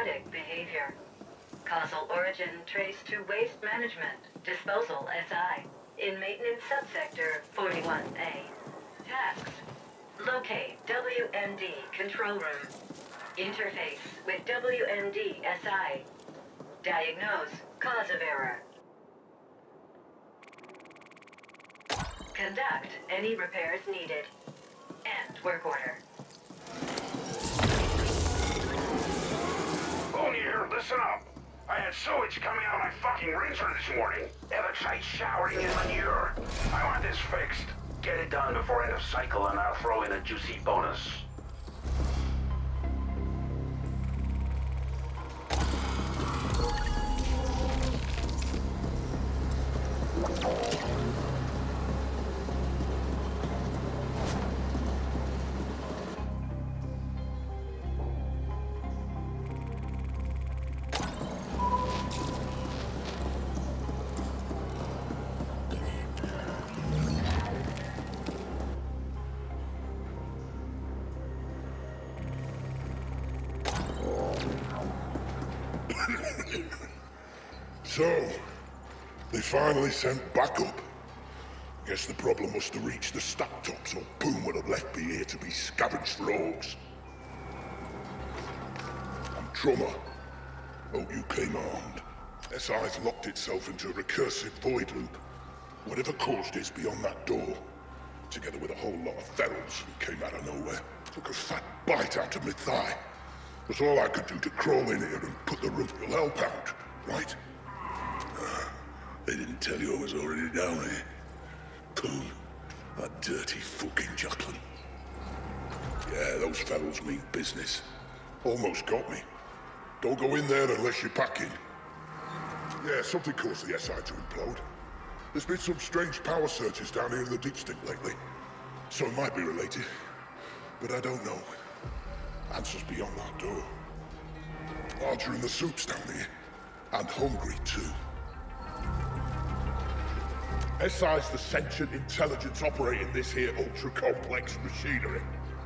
erratic behavior. Causal origin traced to waste management, disposal SI, in maintenance subsector 41A. Tasks. Locate WMD control room. Interface with WMD SI. Diagnose cause of error. Conduct any repairs needed. End work order. Phone here, listen up. I had sewage coming out of my fucking rinser this morning. Ever-tight showering in manure. I want this fixed. Get it done before end of cycle and I'll throw in a juicy bonus. So, they finally sent backup. Guess the problem must have reached the stack tops, or Boom would have left me here to be scavenged for orcs. I'm Trummer. Hope you came armed. SI's locked itself into a recursive void loop. Whatever caused it's beyond that door. Together with a whole lot of ferals who came out of nowhere. Took a fat bite out of my thigh. Was all I could do to crawl in here and put the root will help out, right? They didn't tell you I was already down here. Poon, that dirty fucking Joplin. Yeah, those fellows mean business. Almost got me. Don't go in there unless you're packing. Yeah, something caused the SI to implode. There's been some strange power surges down here in the deep stink lately. So it might be related. But I don't know. Answers beyond that door. Larger in the soups down here. And hungry too. SI's the sentient intelligence operating this here ultra-complex machinery.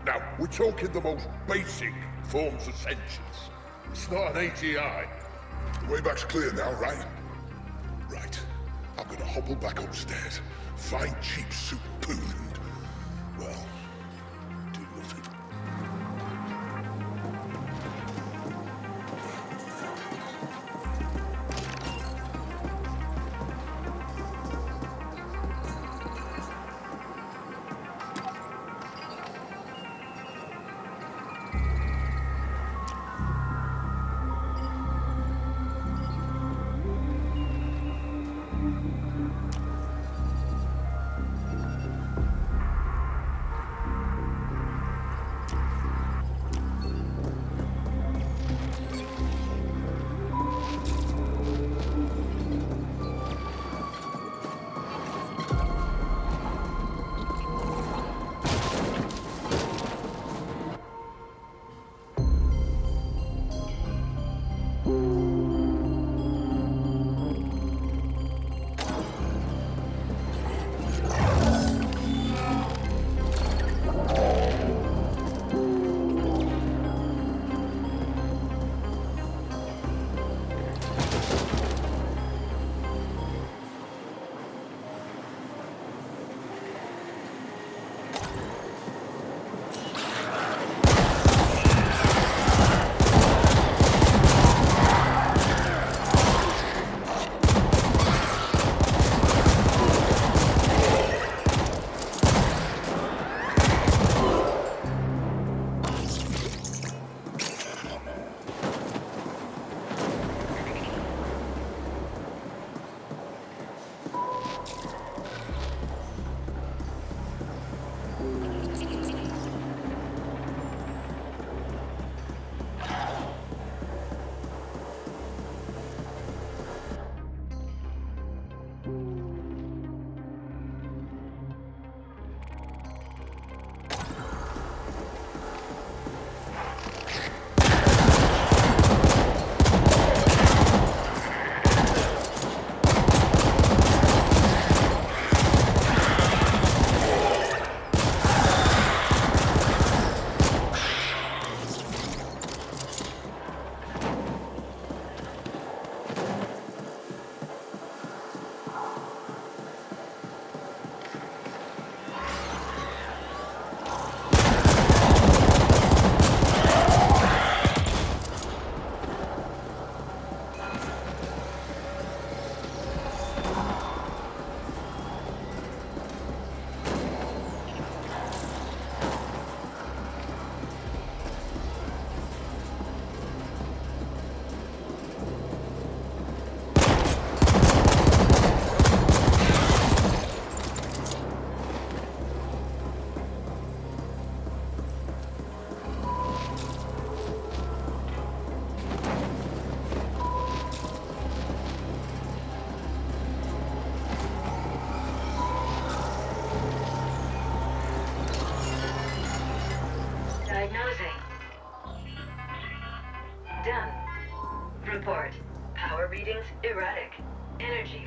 Now, we're talking the most basic forms of sentience. It's not an AGI. The way back's clear now, right? Right. I'm gonna hobble back upstairs, find cheap soup Poon and, well, do nothing.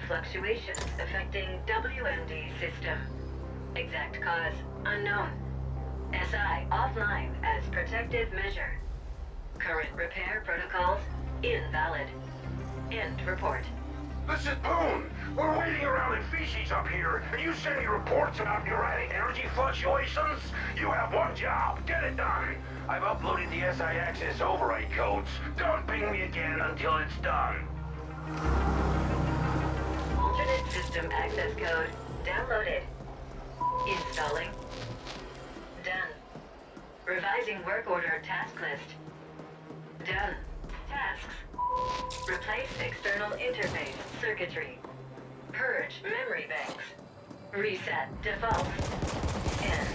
fluctuations affecting WMD system. Exact cause unknown. SI offline as protective measure. Current repair protocols invalid. End report. This is Boone. We're waiting around in feces up here, and you send me reports about erratic energy fluctuations? You have one job. Get it done. I've uploaded the SI access override codes. Don't ping me again until it's done. Alternate system access code downloaded. Installing. Done. Revising work order task list. Done. Tasks. Replace external interface circuitry. Purge memory banks. Reset defaults. End.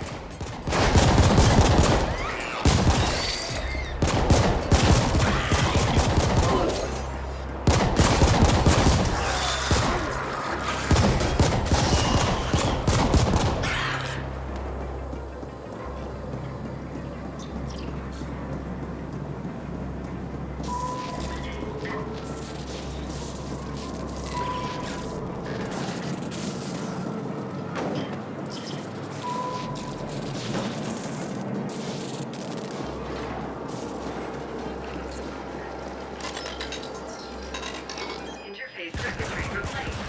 Circuitry replaced.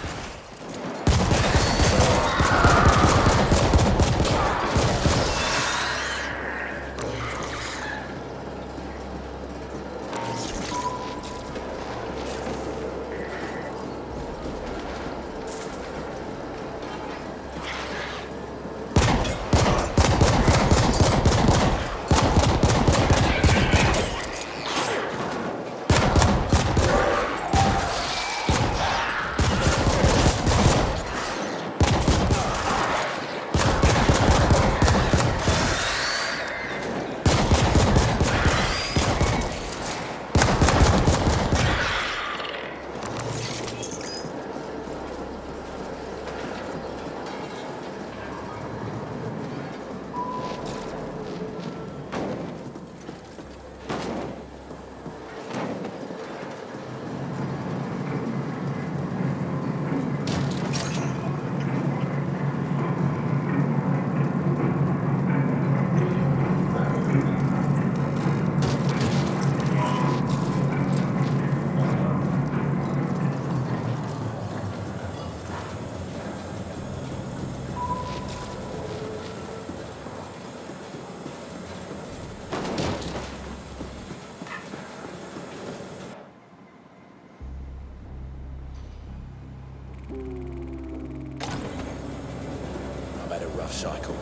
I've had a rough cycle.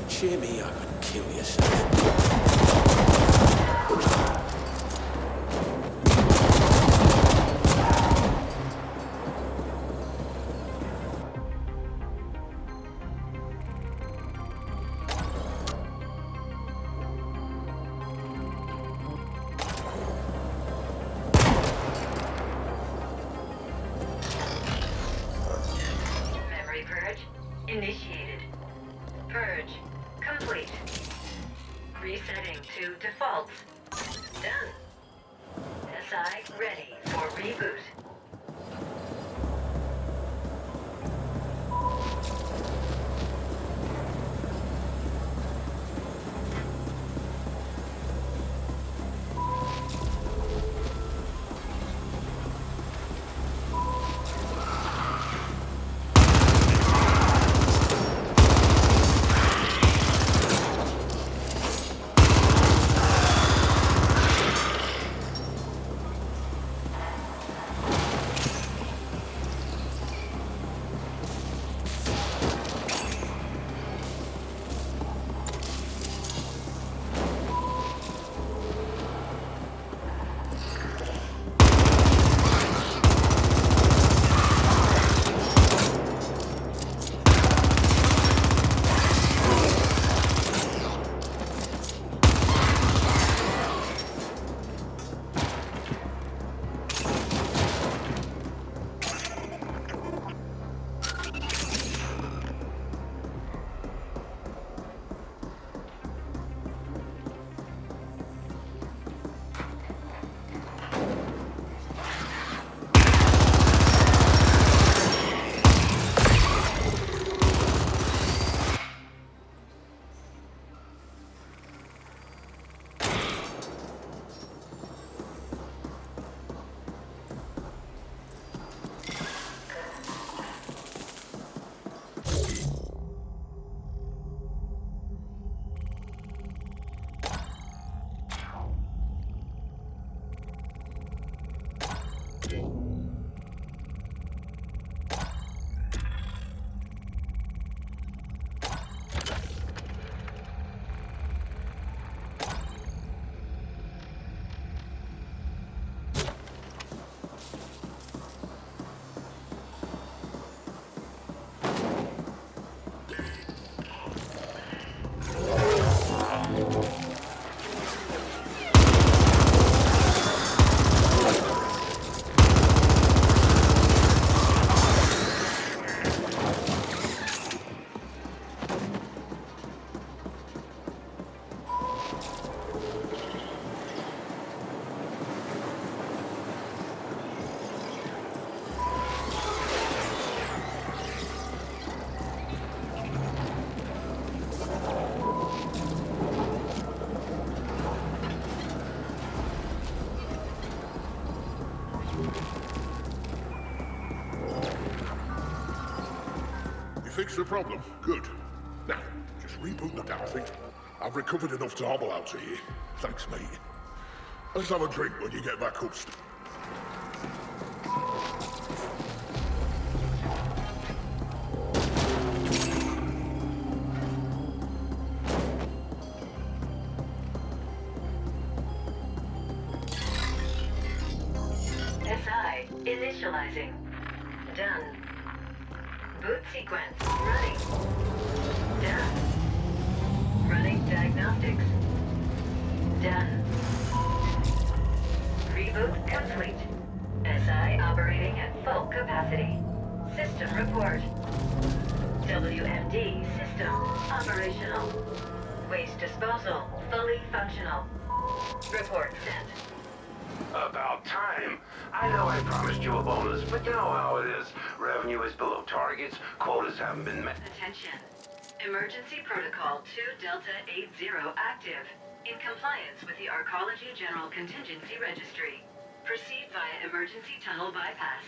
Cheer me up and kill yourself. Memory purge initiated. Purge complete. Resetting to defaults. Done. SI ready for reboot. fixed the problem. Good. Now, just reboot the damn thing. I've recovered enough to hobble out to here. Thanks, mate. Let's have a drink when you get back upstairs. SI initializing. Done. Boot sequence running. Done. Running diagnostics. Done. Reboot complete. SI operating at full capacity. System report. WMD system operational. Waste disposal fully functional. Report sent. About time. I know I promised you a bonus, but you know how it is. Revenue is below targets, quotas haven't been met. Attention. Emergency Protocol 2 Delta 80 active. In compliance with the Arcology General Contingency Registry. Proceed via emergency tunnel bypass.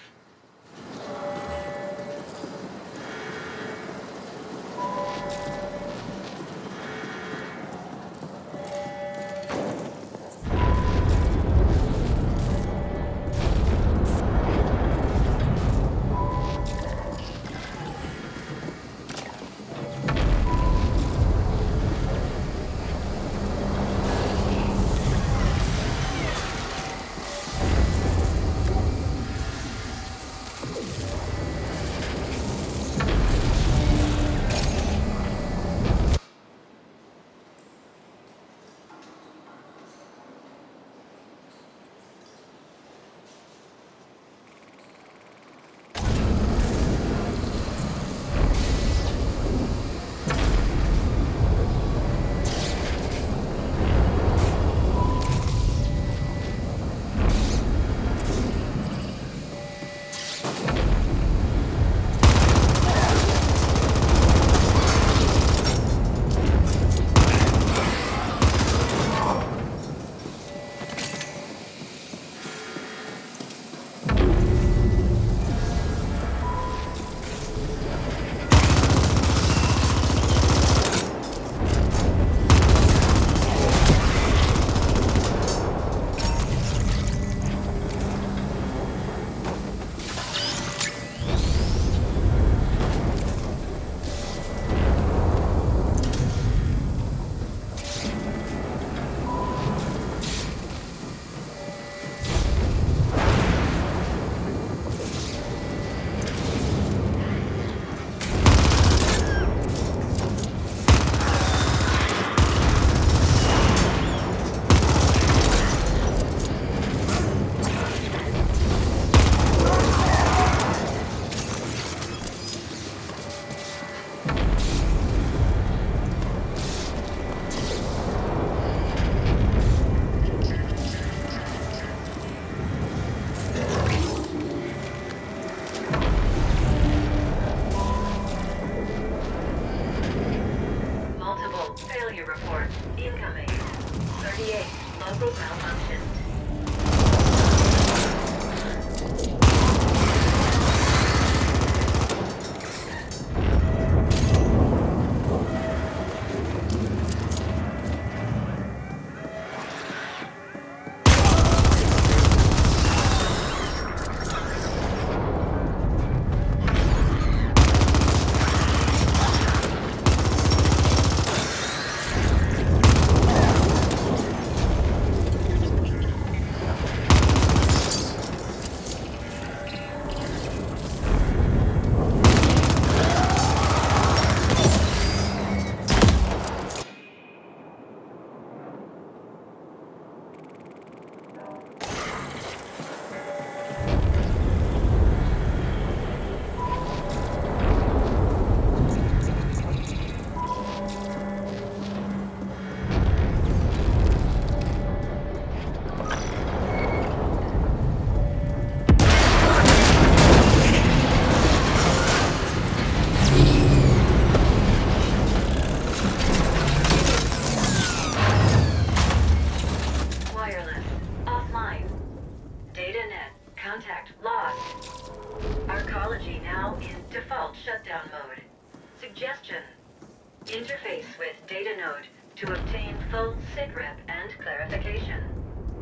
Interface with data node to obtain full sitrep and clarification.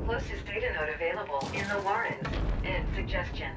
Closest data node available in the Warrens. End suggestion.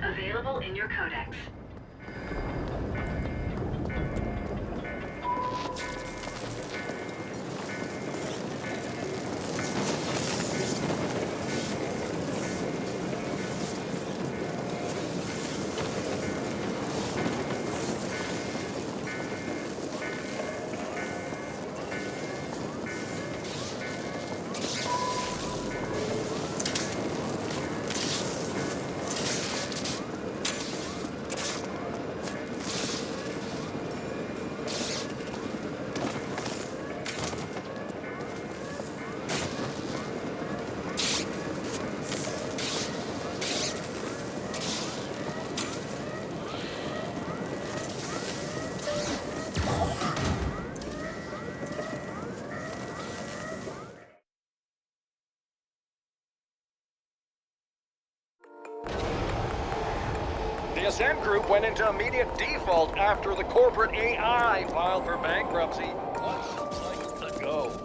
Available in your codex. The Ascent Group went into immediate default after the corporate AI filed for bankruptcy 1 cycle ago.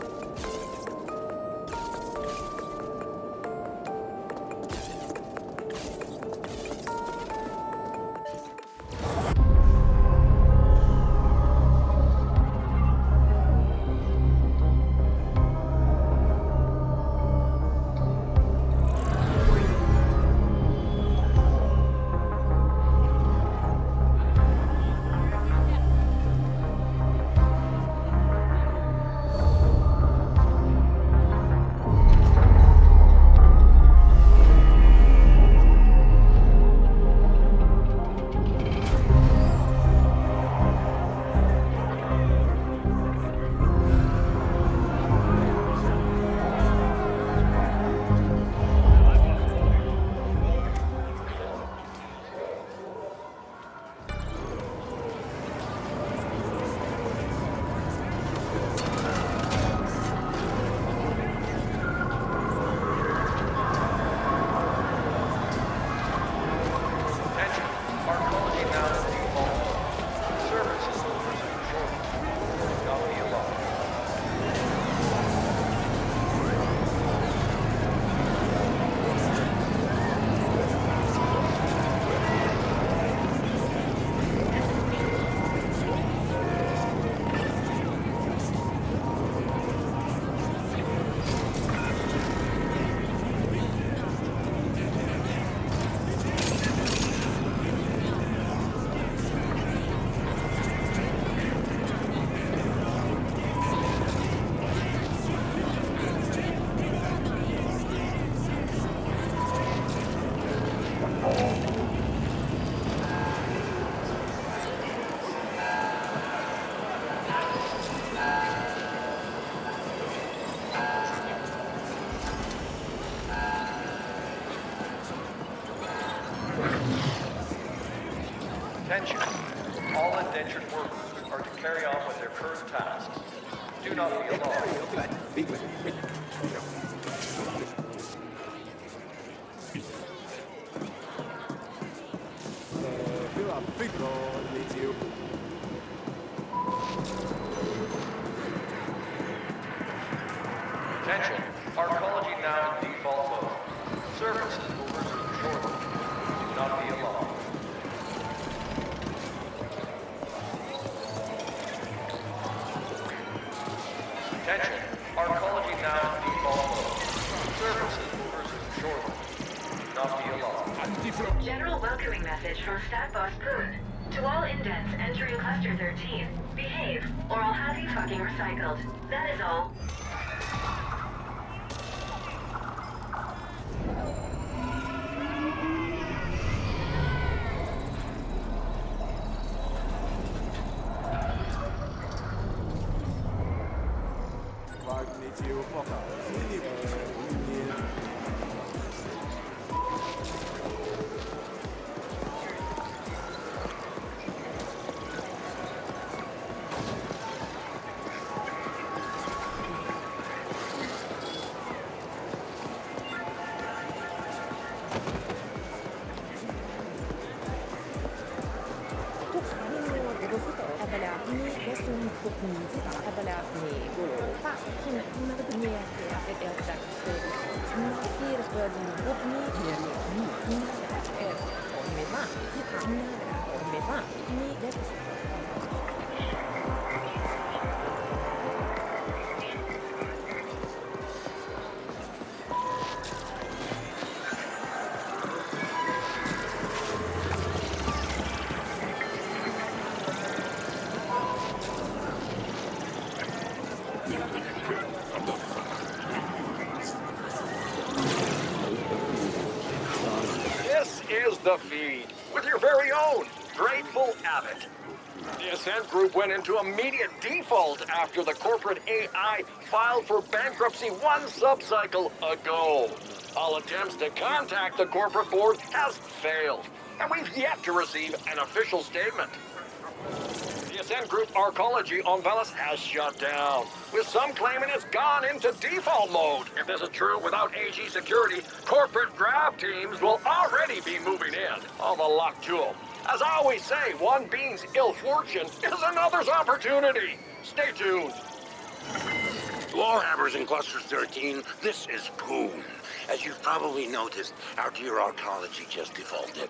Attention. All indentured workers are to carry on with their current tasks. Do not be alarmed. Attention. Arcology now in default mode. Services will resume shortly. Do not be alarmed. Attention. Arcology now in default mode. Services will resume shortly. Do not be alarmed. General welcoming message from Stat Boss Poon. To all indents entering Cluster 13, behave, or I'll have you fucking recycled. That is all. The feed with your very own Grateful Abbott. The Ascent Group went into immediate default after the corporate AI filed for bankruptcy 1 subcycle ago. All attempts to contact the corporate board has failed, and we've yet to receive an official statement. The Ascent Group Arcology on Velis has shut down, with some claiming it's gone into default mode. If this is true, without AG security, corporate grab teams will already be moving in. All the luck to them. As I always say, one being's ill fortune is another's opportunity. Stay tuned. To all hammers in Cluster 13, this is Poon. As you've probably noticed, our dear arcology just defaulted.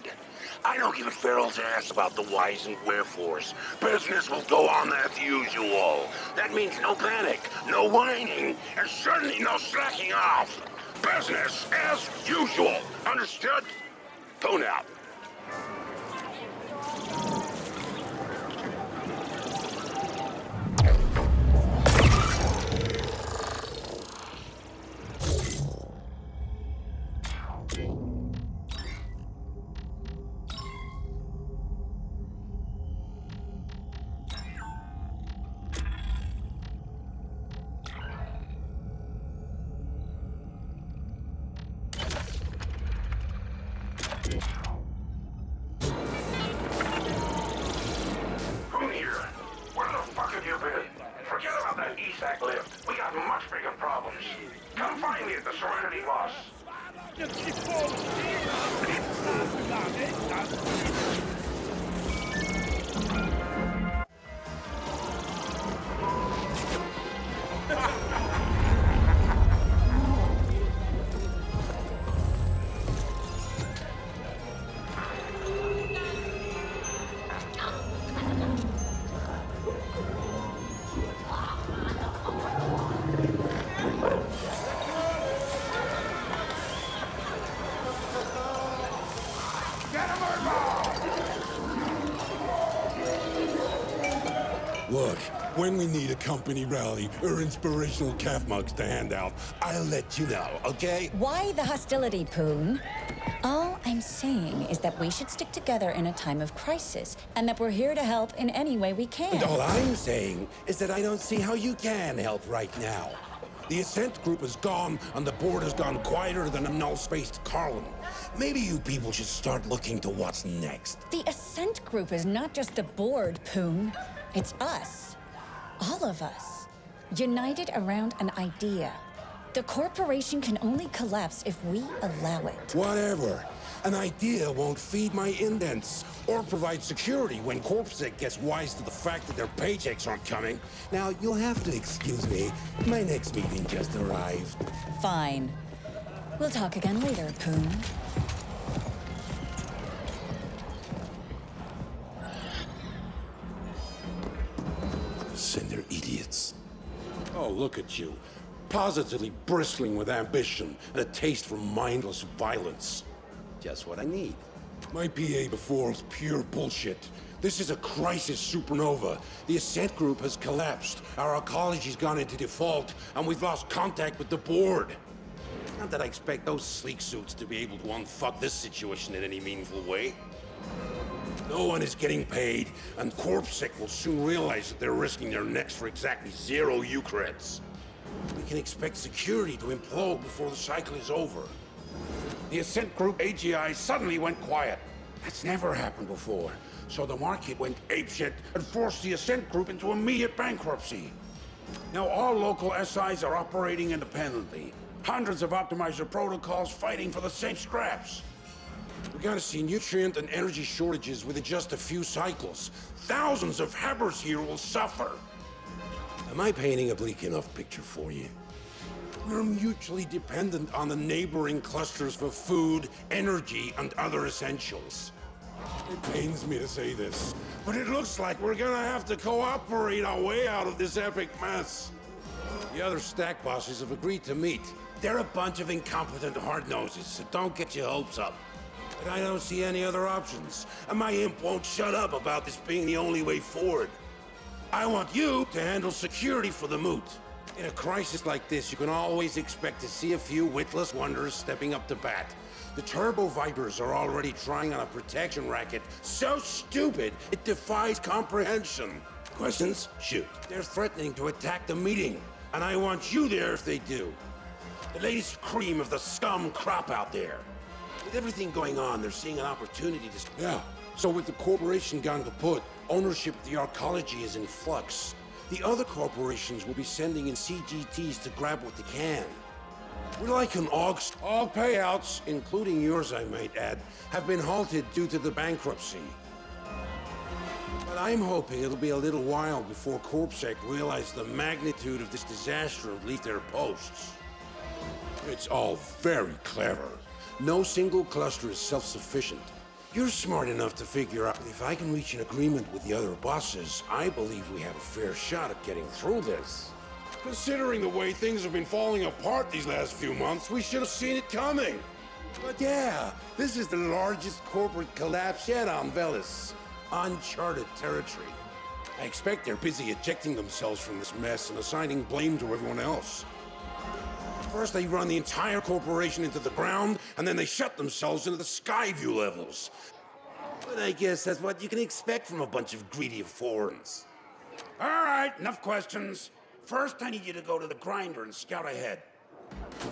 I don't give a feral's ass about the whys and wherefores. Business will go on as usual. That means no panic, no whining, and certainly no slacking off. Business as usual. Understood? Poon out. Poon here. Where the fuck have you been? Forget about that ESAC lift. We got much bigger problems. Come find me at the Serenity Boss. Look, when we need a company rally or inspirational calf mugs to hand out, I'll let you know, okay? Why the hostility, Poon? All I'm saying is that we should stick together in a time of crisis, and that we're here to help in any way we can. And all I'm saying is that I don't see how you can help right now. The Ascent group is gone, and the board has gone quieter than a null-spaced Carlin. Maybe you people should start looking to what's next. The Ascent group is not just the board, Poon. It's us. All of us. United around an idea. The corporation can only collapse if we allow it. Whatever. An idea won't feed my indents or provide security when CorpSec gets wise to the fact that their paychecks aren't coming. Now, you'll have to excuse me. My next meeting just arrived. Fine. We'll talk again later, Poon. Send their idiots. Oh, look at you. Positively bristling with ambition and a taste for mindless violence. Just what I need. My PA before was pure bullshit. This is a crisis supernova. The Ascent group has collapsed. Our ecology's gone into default, and we've lost contact with the board. Not that I expect those sleek suits to be able to unfuck this situation in any meaningful way. No one is getting paid, and CorpSec will soon realize that they're risking their necks for exactly 0 Eucreds. We can expect security to implode before the cycle is over. The Ascent Group AGI suddenly went quiet. That's never happened before. So the market went apeshit and forced the Ascent Group into immediate bankruptcy. Now all local SIs are operating independently. Hundreds of optimizer protocols fighting for the same scraps. We're gonna see nutrient and energy shortages within just a few cycles. Thousands of Hebbers here will suffer. Am I painting a bleak enough picture for you? We're mutually dependent on the neighboring clusters for food, energy, and other essentials. It pains me to say this, but it looks like we're gonna have to cooperate our way out of this epic mess. The other stack bosses have agreed to meet. They're a bunch of incompetent hard-noses, so don't get your hopes up. But I don't see any other options, and my imp won't shut up about this being the only way forward. I want you to handle security for the moot. In a crisis like this, you can always expect to see a few witless wonders stepping up to bat. The Turbo Vipers are already trying on a protection racket so stupid it defies comprehension. Questions? Shoot. They're threatening to attack the meeting, and I want you there if they do. The latest cream of the scum crop out there. With everything going on, they're seeing an opportunity to... Yeah, so with the corporation gone kaput, ownership of the arcology is in flux. The other corporations will be sending in CGTs to grab what they can. We're like an augs. All payouts, including yours I might add, have been halted due to the bankruptcy. But I'm hoping it'll be a little while before CorpSec realize the magnitude of this disaster and leave their posts. It's all very clever. No single cluster is self-sufficient. You're smart enough to figure out if I can reach an agreement with the other bosses, I believe we have a fair shot at getting through this. Considering the way things have been falling apart these last few months, we should have seen it coming. But yeah, this is the largest corporate collapse yet on Velis. Uncharted territory. I expect they're busy ejecting themselves from this mess and assigning blame to everyone else. First, they run the entire corporation into the ground, and then they shut themselves into the Skyview levels. But I guess that's what you can expect from a bunch of greedy foreigners. All right, enough questions. First, I need you to go to the grinder and scout ahead.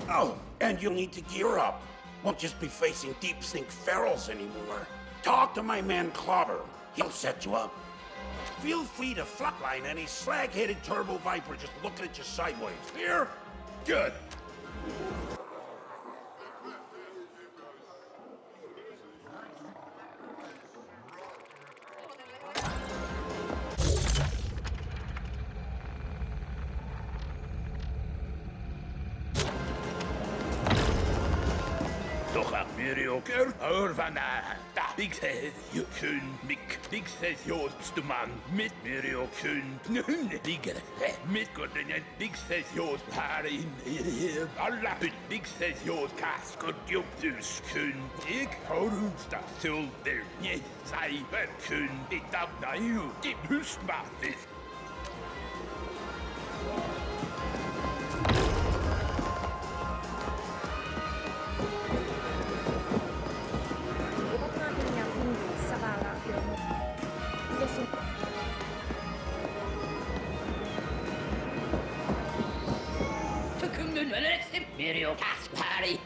Oh, and you'll need to gear up. Won't just be facing deep sink ferals anymore. Talk to my man Clobber. He'll set you up. Feel free to flatline any slag-headed turbo viper just looking at you sideways. Here? Good. Toch aan Murioker, hoor van ik zei je kun mik, ik zei Joost Stuman, met Muriokun, digger, met Gordonian, ik zei Joost Harin, alla put, ik zei Joost Kaskot, dus kun, ik hoor dat zulder, niet zij, kun, ik dat naar jou, die hustmaat is. Mirio Kaspari.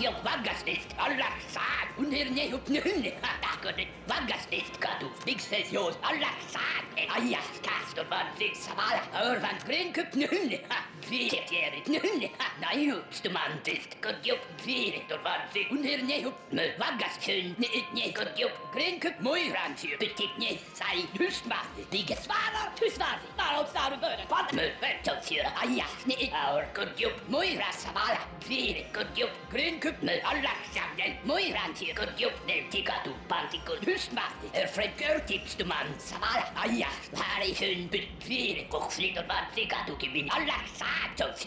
Io Vargasist, alla sad, under ne up nun, attaccode, Vargasist catu, big says yours, alla sad, aia, cast of one six, Savala, Urvan, Green Cup nun, Viet, nun, Nainu, Stumantist, could you fear it of one six, under ne up, Vargaskun, ne could you, Green Cup, Moiran, petit ne, Sai, Husma, biggest father, Tusvari, outside of Burden, Father, Totsura, aia, our could you, Moira, Savala, fear it, could you, Green Cup, alla samden, Moiran, could you, ne tika to Pantico, Husma, Fred Curtips to man, Savala, aia, Harry Hun, but fear it, Coxlit of Antica to give in alla satos.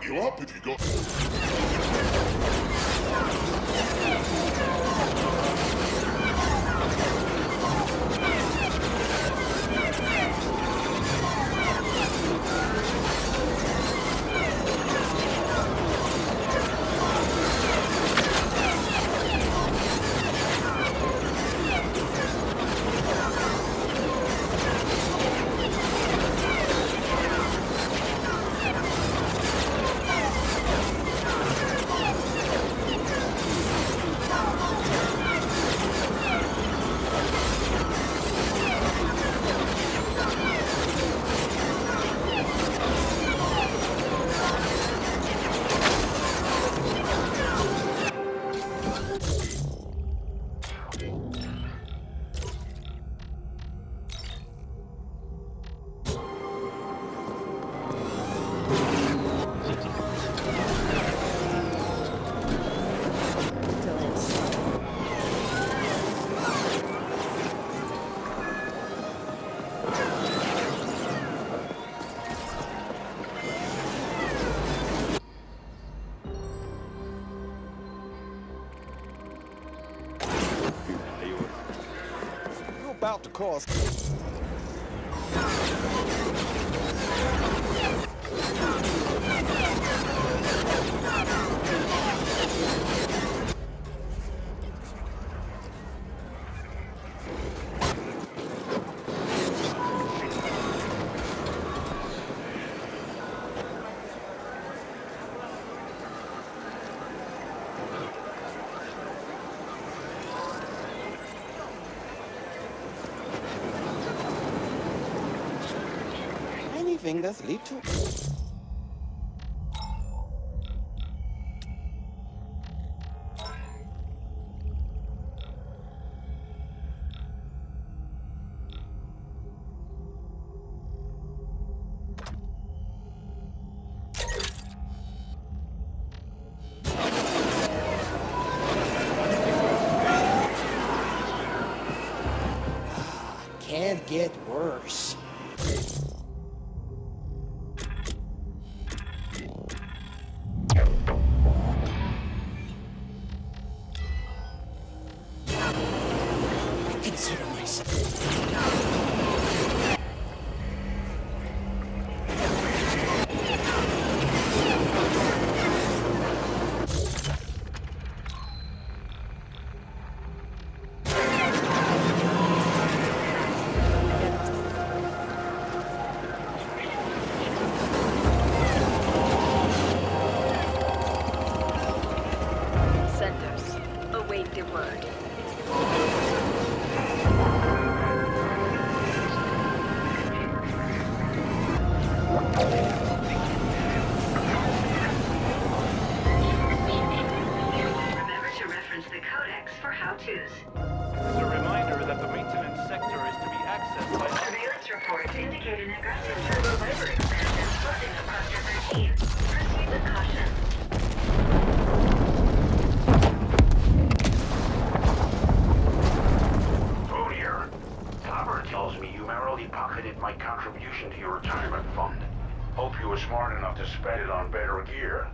You up if you got... about to cause... Anything that's lead to... Can't get worse. Consider myself. Senders, await the word. Remember to reference the codex for how-tos. As a reminder that the maintenance sector is to be accessed by... Surveillance reports indicate an aggressive turbo-labor expansion flooding of Cluster 13. Proceed with caution. Food here. Topper tells me you merrily pocketed my contribution to your retirement fund. Hope you were smart enough to spend it on better gear.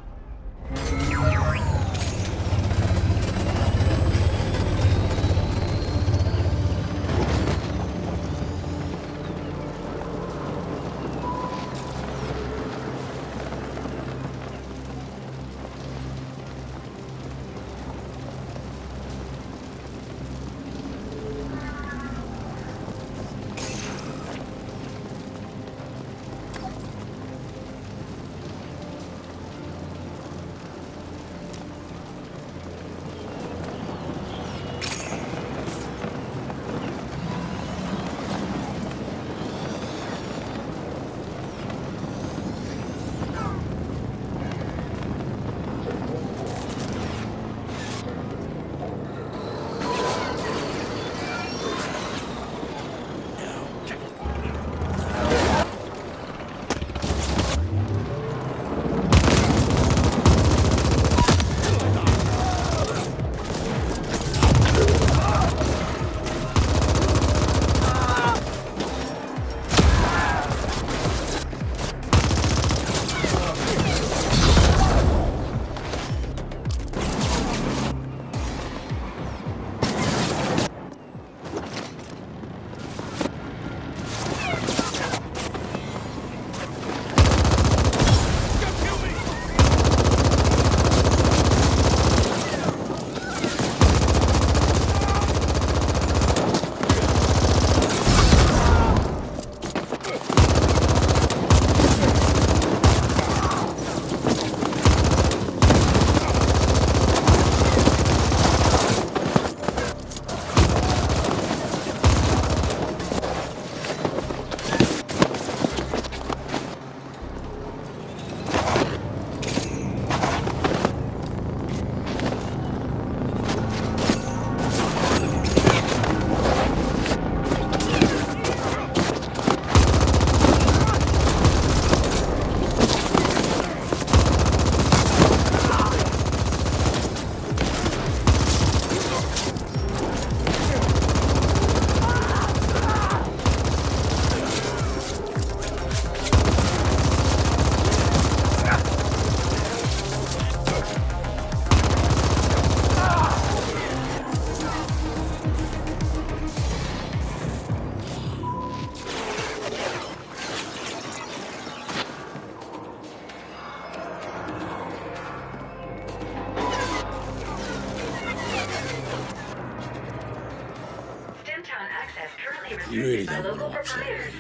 documents You really by don't local want to upset proprietors. me.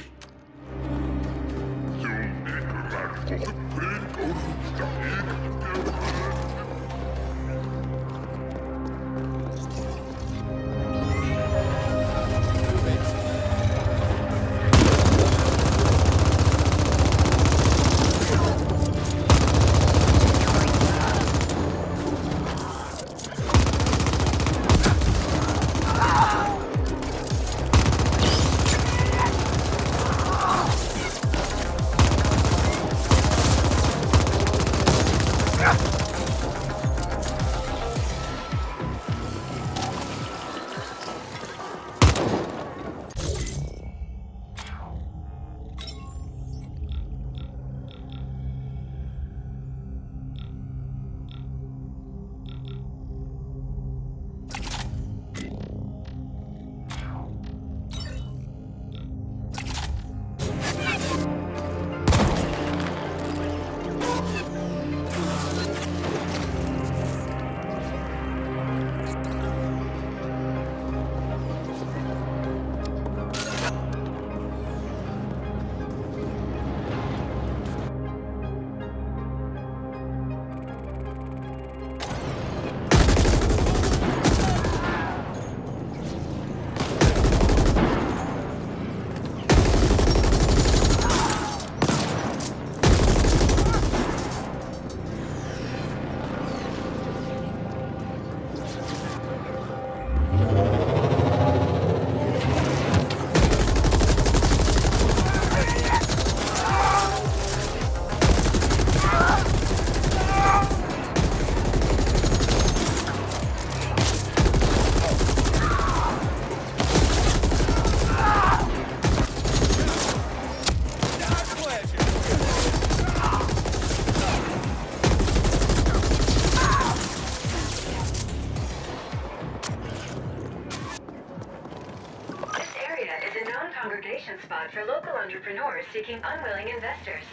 Congregation spot for local entrepreneurs seeking unwilling investors.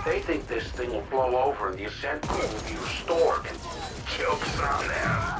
They think this thing will blow over and the Ascent group will be restored. Joke's on them.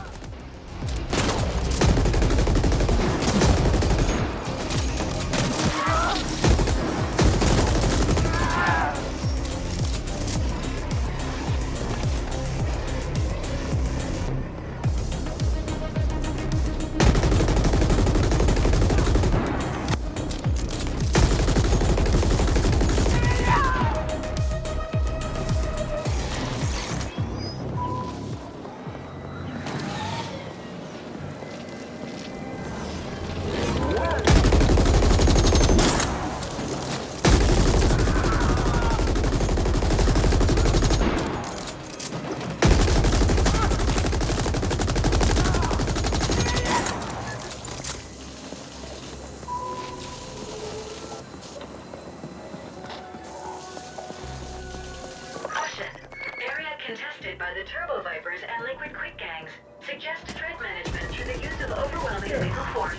Contested by the Turbo Vipers and Liquid Quick gangs. Suggest threat management through the use of overwhelming lethal force.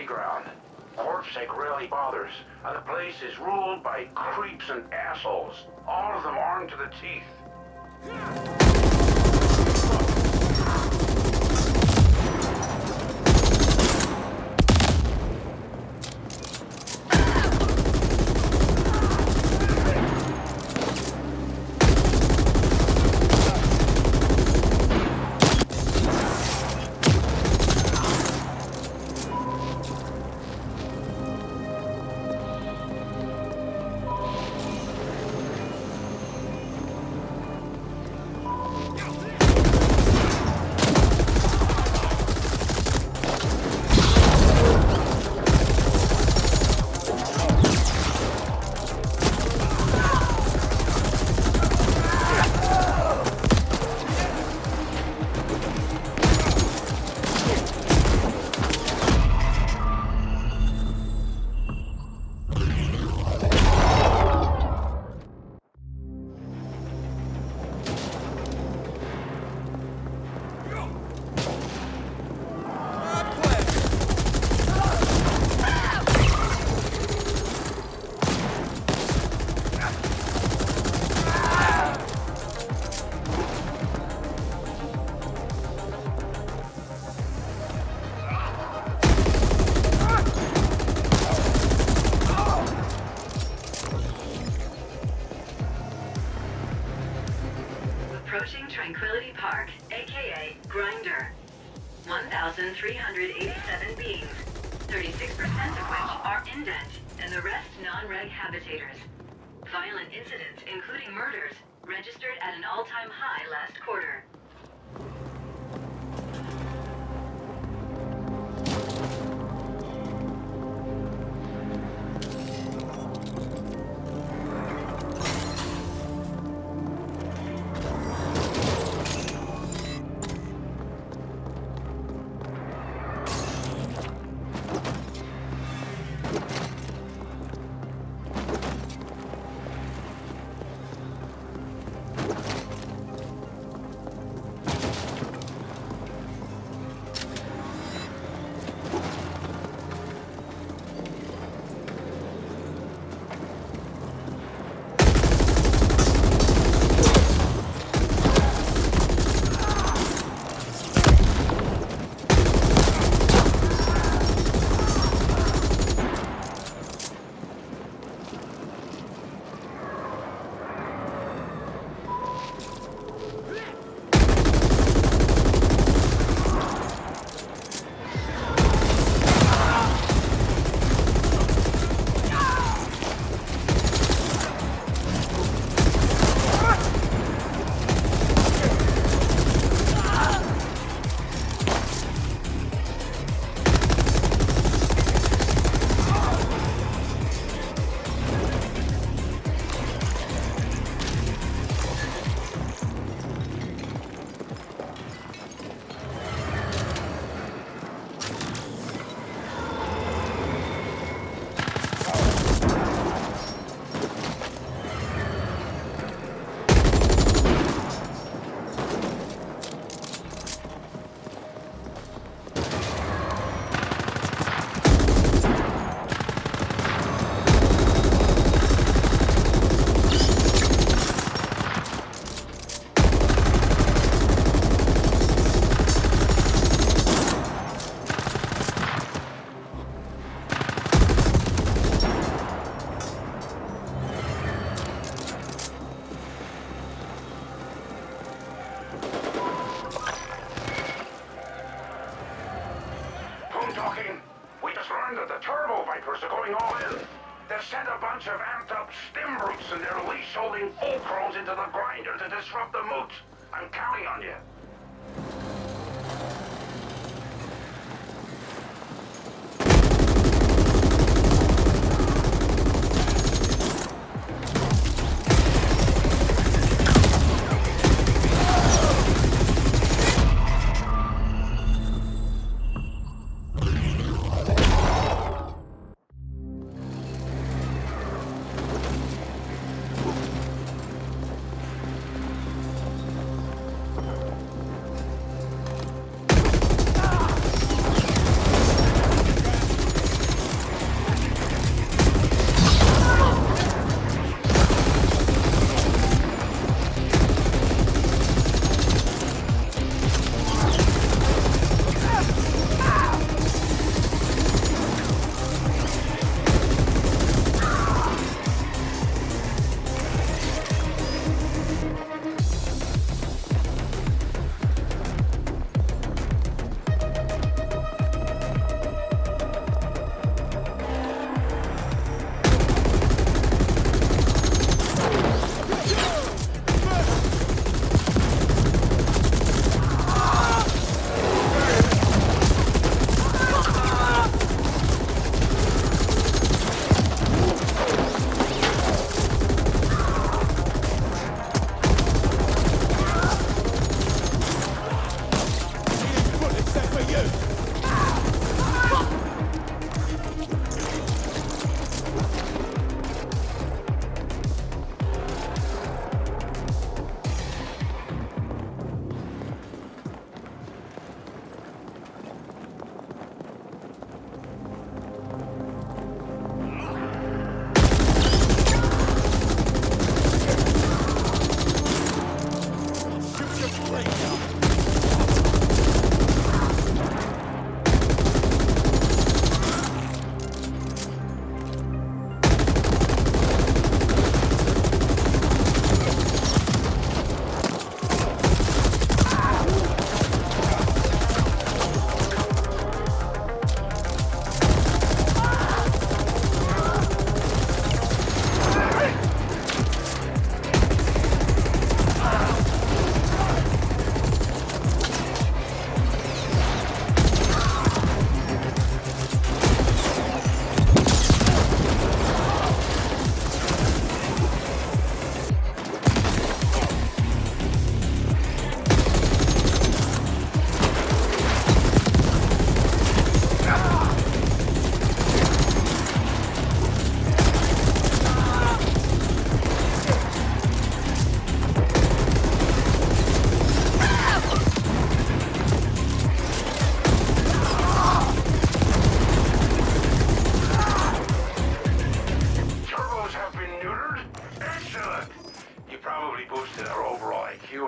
playground. Corpsec rarely bothers, and the place is ruled by creeps and assholes, all of them armed to the teeth. Approaching Tranquility Park, aka Grinder. 1,387 beings, 36% of which are indent, and the rest non-reg habitators. Violent incidents, including murders, registered at an all-time high last quarter. We just learned that the Turbo Vipers are going all in. They've sent a bunch of amped-up stim brutes and their leash-holding fulcrons into the grinder to disrupt the moot. I'm counting on you.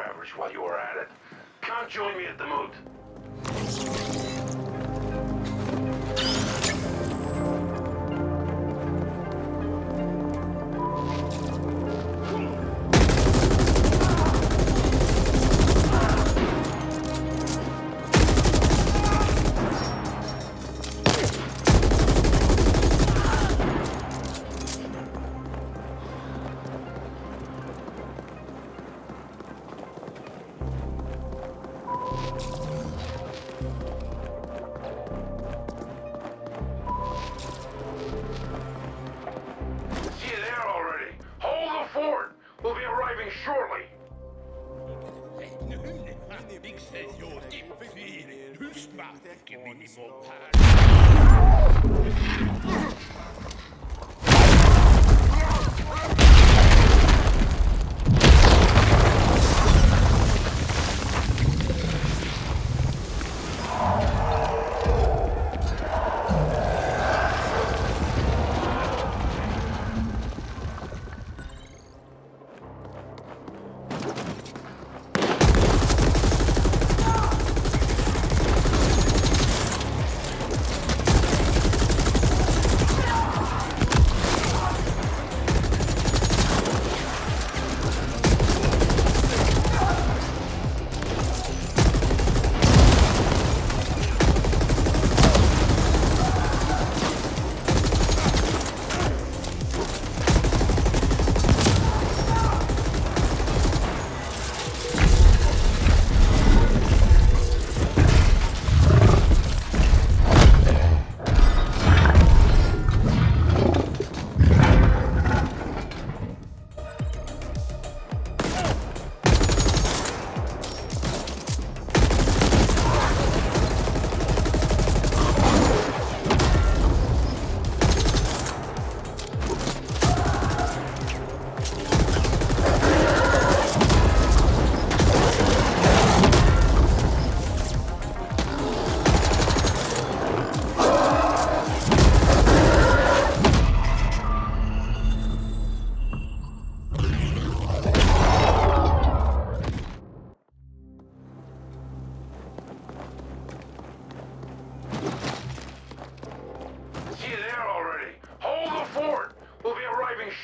average while you were at it. Come join me at the moot. We'll be arriving shortly.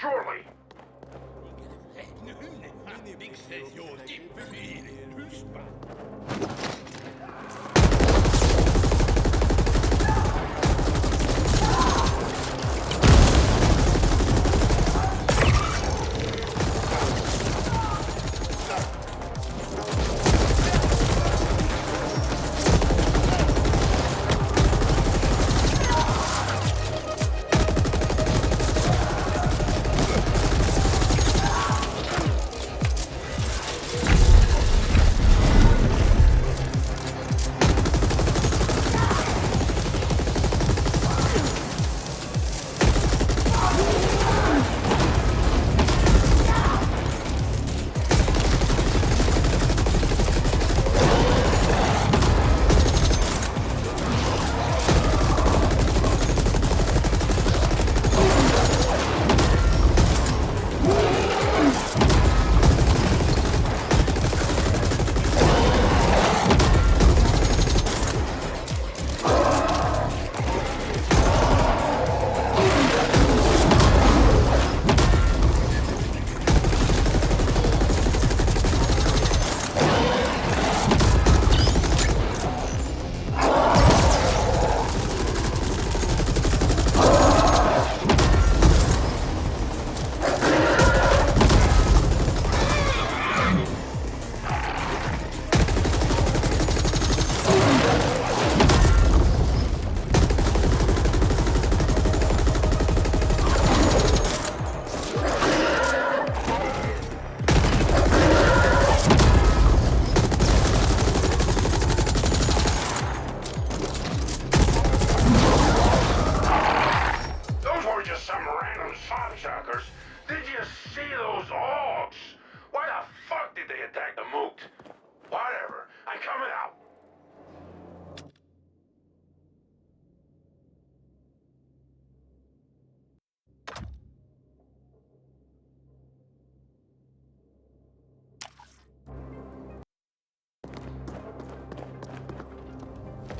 Shortly.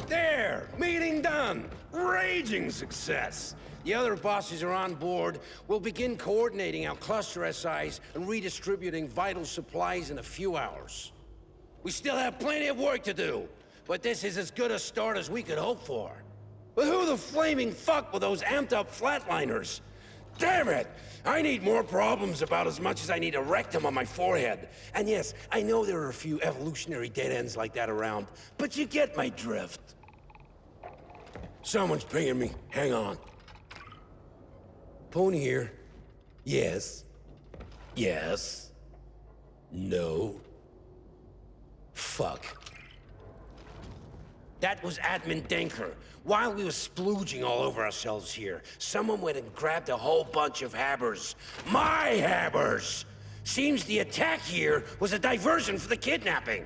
There! Meeting done! Raging success! The other bosses are on board. We'll begin coordinating our cluster SIs and redistributing vital supplies in a few hours. We still have plenty of work to do, but this is as good a start as we could hope for. But who the flaming fuck were those amped-up flatliners? Damn it! I need more problems about as much as I need a rectum on my forehead. And yes, I know there are a few evolutionary dead ends like that around, but you get my drift. Someone's pinging me. Hang on. Pony here. Yes. Yes. No. Fuck. That was Admin Denker. While we were splooging all over ourselves here, someone went and grabbed a whole bunch of habbers. My habbers! Seems the attack here was a diversion for the kidnapping.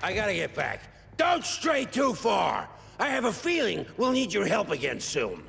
I gotta get back. Don't stray too far! I have a feeling we'll need your help again soon.